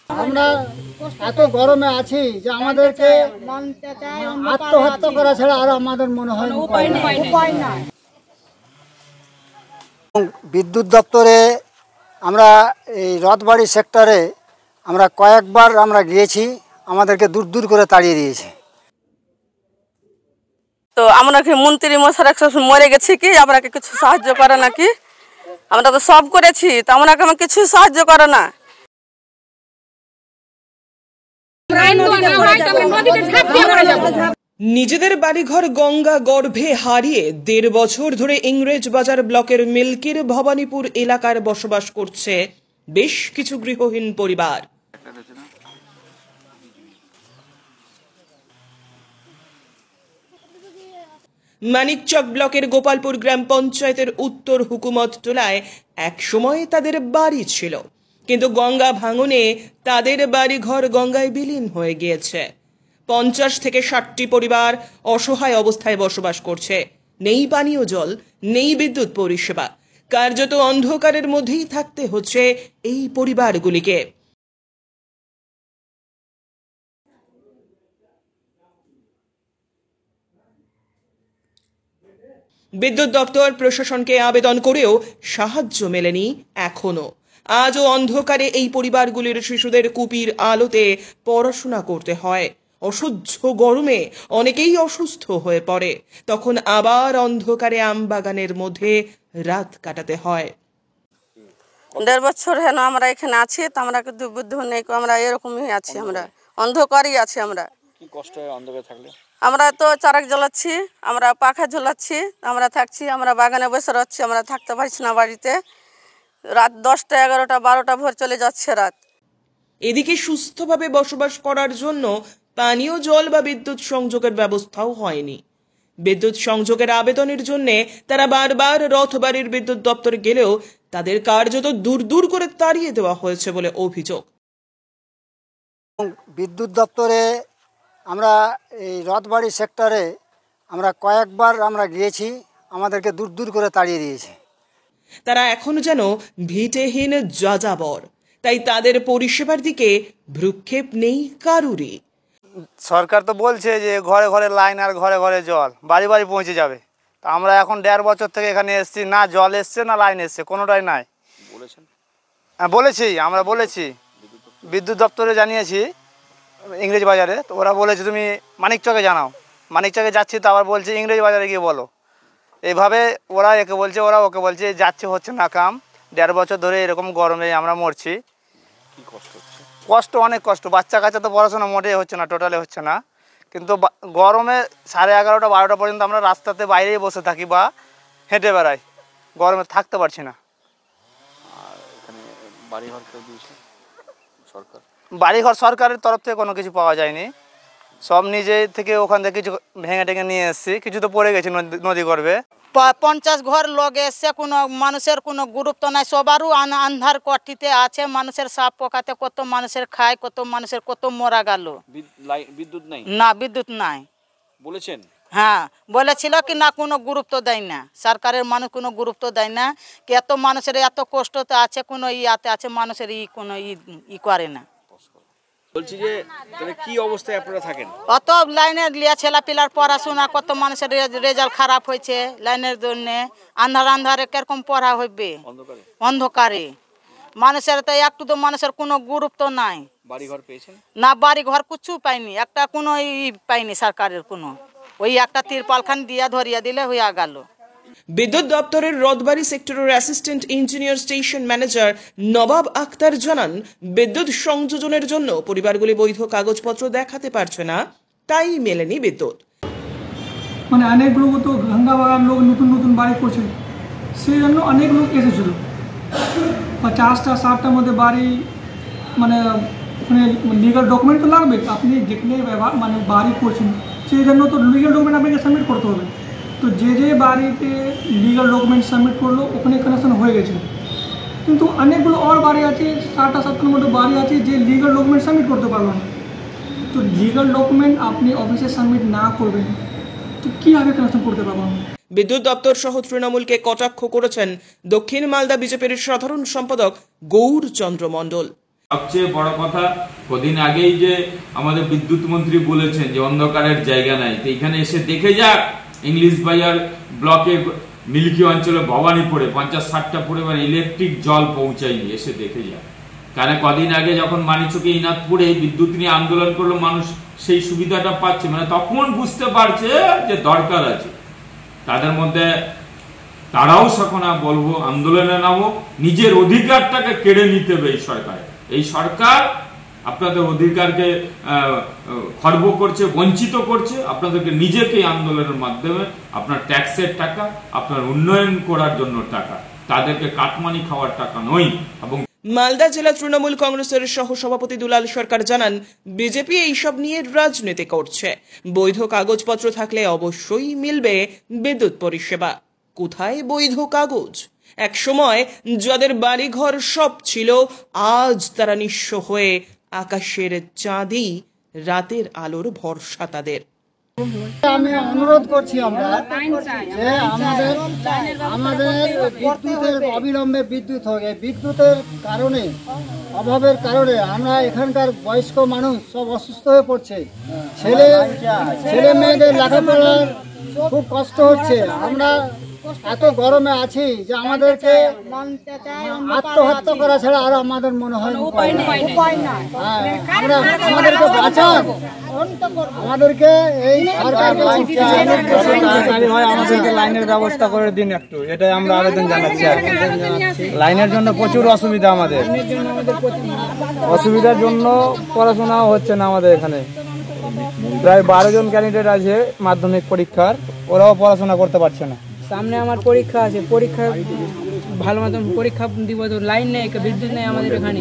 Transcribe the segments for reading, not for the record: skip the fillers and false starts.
আমরা এত গরমে আছি যে আমাদেরকে আত্মহত্যা করা ছাড়া আর আমাদের মনে হয় উপায় নাই। বিদ্যুৎ দপ্তরে আমরা এই রথবাড়ি সেক্টরে আমরা কয়েকবার আমরা গিয়েছি, আমাদেরকে দূর দূর করে তাড়িয়ে দিয়েছে। তো আমরা কি মন্ত্রী মশাই মরে গেছি কি আমাকে কিছু সাহায্য করে নাকি? আমরা তো সব করেছি, তো আমাকে কিছু সাহায্য করে না। নিজেদের বাড়িঘর গঙ্গা গর্ভে হারিয়ে ১.৫ বছর ধরে ইংরেজ বাজার ব্লকের মিল্কির ভবানীপুর এলাকার বসবাস করছে বেশ কিছু গৃহহীন পরিবার। মানিকচক ব্লকের গোপালপুর গ্রাম পঞ্চায়েতের উত্তর হুকুমত টোলায় এক সময় তাদের বাড়ি ছিল, কিন্তু গঙ্গা ভাঙনে তাদের বাড়িঘর গঙ্গায় বিলীন হয়ে গিয়েছে। ৫০ থেকে ৬০টি পরিবার অসহায় অবস্থায় বসবাস করছে। নেই পানীয় জল, নেই বিদ্যুৎ পরিষেবা, কার্যত অন্ধকারের মধ্যেই থাকতে হচ্ছে এই পরিবারগুলিকে। বিদ্যুৎ দপ্তর প্রশাসনকে আবেদন করেও সাহায্য মেলেনি এখনো। আজও অন্ধকারে এই পরিবারগুলির শিশুদের কুপির আলোতে পড়াশোনা করতে হয়। অসহ্য গরমে অনেকেই অসুস্থ হয়ে পড়ে, তখন আবার অন্ধকারে আমবাগানের মধ্যে রাত কাটাতে হয়। ১.৫ বছর হেন আমরা এখানে আছি, তো আমরা কিন্তু বুদ্ধ নেই, আমরা এরকমই আছি, আমরা অন্ধকারই আছি। আমরা কি কষ্ট হয় অন্ধকারে থাকলে? আমরা তো চারাক জ্বালাচ্ছি, আমরা পাখা জ্বালাচ্ছি, আমরা থাকছি, আমরা বাগানে বসে রচ্ছি, আমরা থাকতে পারছি না বাড়িতে। রাত 10টা 11টা 12টা ভোর চলে যাচ্ছে রাত। এদিকে সুস্থভাবে বসবাস করার জন্য পানীয় জল বা বিদ্যুৎ সংযোগের ব্যবস্থাও হয়নি। বিদ্যুৎ সংযোগের আবেদনের জন্য তারা বারবার রথবাড়ির বিদ্যুৎ দপ্তরে গেলেও তাদের কার্যত দূর দূর করে তাড়িয়ে দেওয়া হয়েছে বলে অভিযোগ। বিদ্যুৎ দপ্তরে আমরা এই রথবাড়ি সেক্টরে আমরা কয়েকবার আমরা গিয়েছি, আমাদেরকে দূর দূর করে তাড়িয়ে দিয়েছে। তারা এখনো যেন ভিটেহীন যাযাবর, তাই তাদের পরিষেবার দিকে ভ্রুক্ষেপ নেই কারুরই। সরকার তো বলছে যে ঘরে ঘরে লাইন আর ঘরে ঘরে জল, বাড়ি বাড়ি পৌঁছে যাবে। তা আমরা এখন ১.৫ বছর থেকে এখানে এসেছি, না জল এসছে না লাইন এসছে, কোনোটাই নাই। বলেছেন? হ্যাঁ বলেছি, আমরা বলেছি, বিদ্যুৎ দপ্তরে জানিয়েছি ইংরেজ বাজারে। তো ওরা বলেছে তুমি মানিকচকে জানাও। মানিকচকে যাচ্ছি, তো আবার বলছে ইংরেজ বাজারে গিয়ে বলো। এইভাবে ওরা একে বলছে, ওরা ওকে বলছে, যাচ্ছে হচ্ছে না কাম। ১.৫ বছর ধরে এরকম গরমে আমরা মরছি। কি কষ্ট হচ্ছে? কষ্ট, অনেক কষ্ট। বাচ্চা কাচ্চা তো পড়াশোনা মোটেই হচ্ছে না, টোটালে হচ্ছে না। কিন্তু গরমে 11:30 12টা পর্যন্ত আমরা রাস্তাতে বাইরেই বসে থাকি বা হেঁটে বেড়াই, গরমে থাকতে পারছি না। আর এখানে বাড়িঘর কেউ দিয়েছে সরকার? বাড়িঘর সরকারের তরফ থেকে কোনো কিছু পাওয়া যায়নি, সব নিজে থেকে ওখান থেকে কিছু ভেঙে টেঙে নিয়ে এসেছি, কিছু তো পড়ে গেছে নদী গর্ভে। 50 ঘর লোক এসছে, কোনো মানুষের কোনো গুরুত্ব নাই, সবারও আন্ধার কটিতে আছে। মানুষের সাপ পোকাতে কত মানুষের খায়, কত মানুষের কত মরা গেল। বিদ্যুৎ নাই? না, বিদ্যুৎ নাই বলেছেন? হ্যাঁ বলেছিল কি না, কোনো গুরুত্ব দেয় না সরকারের মানুষ, কোনো গুরুত্ব দেয় না। কি এত মানুষের এত কষ্টতে আছে, কোনো ইয়াতে আছে, মানুষের কোনো ই করে না। বলছি যে তাহলে কি অবস্থায় আপনারা থাকেন? অত লাইনের লিয়া ছেলা পিলার পড়াশোনা, কত মানুষের রেজাল্ট খারাপ হয়েছে লাইনের জন্য। আন্ধারে কিরকম পড়া হইবে অন্ধকারে? মানুষের তো একটু তো মানুষের কোনো গুরুত্ব নাই। বাড়িঘর পেয়েছেন? না, বাড়ি ঘর কিছু পাইনি, একটা কোনো পাইনি সরকারের কোনো। ওই একটা তিরপালখান দিয়া ধরিয়া দিলে হইয়া গেল। বিদ্যুৎ দপ্তরের রথবাড়ি সেক্টরের অ্যাসিস্ট্যান্ট ইঞ্জিনিয়ার স্টেশন ম্যানেজার নবাব আক্তার জানান, বিদ্যুৎ সংযোজনের জন্য পরিবারগুলি বৈধ কাগজপত্র দেখাতে পারছে না, তাই মেলেনি বিদ্যুৎ। মানে অনেকগুলো তো গঙ্গা বাগান লোক নতুন নতুন বাড়ি করছে, সেই জন্য অনেক লোক এসেছিল। 50টা 60টার মধ্যে বাড়ি, মানে লিগাল ডকুমেন্ট তো লাগবে, আপনি যেখানে মানে বাড়ি করছেন সেই জন্য তো লিগাল ডকুমেন্ট আপনাকে সাবমিট করতে হবে। তো যে বাড়িতে লিগাল ডকুমেন্ট সাবমিট করলো ওখানে কানেকশন হয়ে গেছে, কিন্তু অনেকগুলো আর বাড়ি আছে, 60টা 70টার মধ্যে বাড়ি আছে যে লিগাল ডকুমেন্ট সাবমিট করতে পারলো না। তো লিগাল ডকুমেন্ট আপনি অফিসে সাবমিট না করবেন তো কীভাবে কানেকশন করতে পারবেন? বিদ্যুৎ দপ্তর সহ তৃণমূলকে কটাক্ষ করেছেন দক্ষিণ মালদা বিজেপির সাধারণ সম্পাদক গৌরচন্দ্র মণ্ডল। সবচেয়ে বড় কথা, কদিন আগেই যে আমাদের বিদ্যুৎ মন্ত্রী বলেছেন যে অন্ধকারের জায়গা নাই, তো এখানে এসে দেখে যাক ইংলিশ বাজার ব্লকে মিল্কি অঞ্চলে ভবানীপুরে 50-60টা পরিবার ইলেকট্রিক জল পৌঁছায়নি, এসে দেখে যাক। কারণ কদিন আগে যখন মানিকচকে ইনাদপুরে বিদ্যুৎ নিয়ে আন্দোলন করলো, মানুষ সেই সুবিধাটা পাচ্ছে, মানে তখন বুঝতে পারছে যে দরকার আছে। তাদের মধ্যে তারাও এখন বলবো আন্দোলনে নামো, নিজের অধিকারটাকে কেড়ে নিতে হবে এই সরকার আপনাদের অধিকারকে খর্ব করছে, বঞ্চিত করছে। আপনাদেরকে নিজেকে আন্দোলনের মাধ্যমে আপনার ট্যাক্সের টাকা, আপনার উন্নয়ন করার জন্য টাকা, তাদেরকে কাটমানি খাওয়ার টাকা নয়। এবং মালদা জেলা তৃণমূল কংগ্রেসের সহসভাপতি দুলাল সরকার জানান, বিজেপি এইসব নিয়ে রাজনীতি করছে। বৈধ কাগজপত্র থাকলে অবশ্যই মিলবে বিদ্যুৎ পরিষেবা। কোথায় বৈধ কাগজ? এক সময় যাদের বাড়িঘর সব ছিল, আজ তারা নিঃস্ব হয়ে আকাশের চাঁদই রাতের আলোর ভরসা তাদের। আমি অনুরোধ করছি আমরা যে আমাদের বিদ্যুতের অবিলম্বে বিদ্যুৎ হবে। বিদ্যুতের কারণে, অভাবের কারণে আমরা এখানকার বয়স্ক মানুষ সব অসুস্থ হয়ে পড়ছে। ছেলে মেয়েদের লেখাপড়ার খুব কষ্ট হচ্ছে। আমরা এত গরমে আছি যে আমাদেরকে আত্মহত্যা করা ছাড়া আর আমাদের মনে হয় উপায় নাই। আমাদেরকে বাঁচান, আমাদেরকে এই সরকারকে আমাদেরকে লাইনের ব্যবস্থা করে দিন একটু, এটাই আমরা আবেদন জানাচ্ছি। লাইনের জন্য প্রচুর অসুবিধা, আমাদের অসুবিধার জন্য পড়াশোনা হচ্ছে না। আমাদের এখানে প্রায় 12 জন ক্যান্ডিডেট আছে মাধ্যমিক পরীক্ষার, ওরাও পড়াশোনা করতে পারছে না। সামনে আমার পরীক্ষা আছে, পরীক্ষা ভালো মতন পরীক্ষা দিব, তো লাইন নেই, বিদ্যুৎ নেই আমাদের এখানে।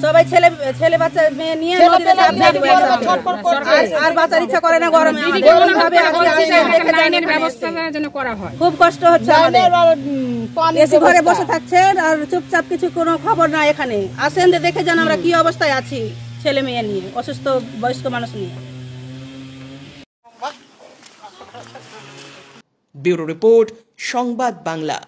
সবাই ছেলে বাচ্চা মেয়ে নিয়ে আর বাচ্চার ইচ্ছা করে না গরমে। খুব কষ্ট হচ্ছে, এসি ঘরে বসে থাকছে আর চুপচাপ, কিছু কোনো খবর না। এখানে আসেন, দেখে যান আমরা কি অবস্থায় আছি, ছেলে মেয়ে নিয়ে, অসুস্থ বয়স্ক মানুষ নিয়ে। ব্যুরো রিপোর্ট, সংবাদ বাংলা।